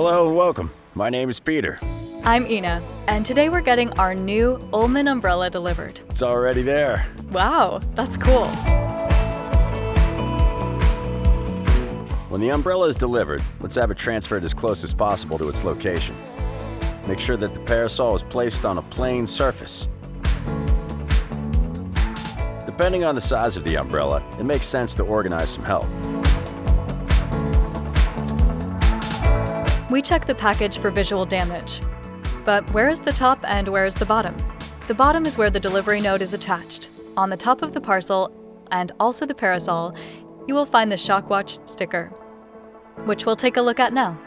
Hello and welcome. My name is Peter. I'm Ina, and today we're getting our new Uhlmann umbrella delivered. It's already there. Wow, that's cool. When the umbrella is delivered, let's have it transferred as close as possible to its location. Make sure that the parasol is placed on a plane surface. Depending on the size of the umbrella, it makes sense to organize some help. We check the package for visual damage. But where is the top and where is the bottom? The bottom is where the delivery note is attached. On the top of the parcel, and also the parasol, you will find the Shockwatch sticker, which we'll take a look at now.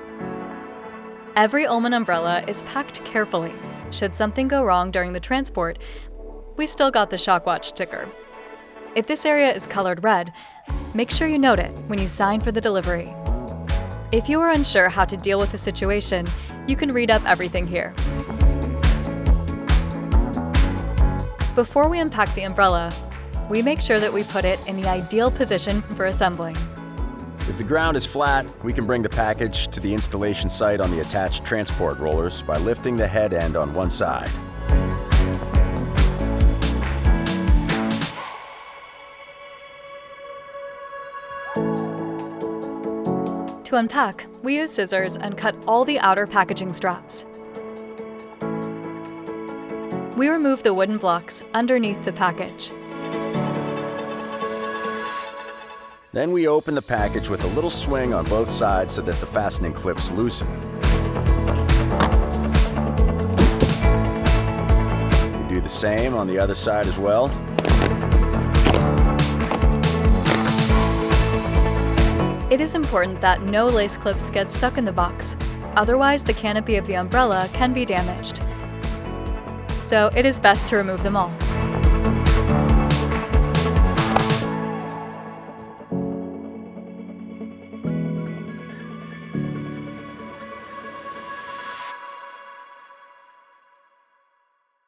Every Uhlmann umbrella is packed carefully. Should something go wrong during the transport, we still got the Shockwatch sticker. If this area is colored red, make sure you note it when you sign for the delivery. If you are unsure how to deal with the situation, you can read up everything here. Before we unpack the umbrella, we make sure that we put it in the ideal position for assembling. If the ground is flat, we can bring the package to the installation site on the attached transport rollers by lifting the head end on one side. To unpack, we use scissors and cut all the outer packaging straps. We remove the wooden blocks underneath the package. Then we open the package with a little swing on both sides so that the fastening clips loosen. We do the same on the other side as well. It is important that no lace clips get stuck in the box, otherwise the canopy of the umbrella can be damaged. So it is best to remove them all.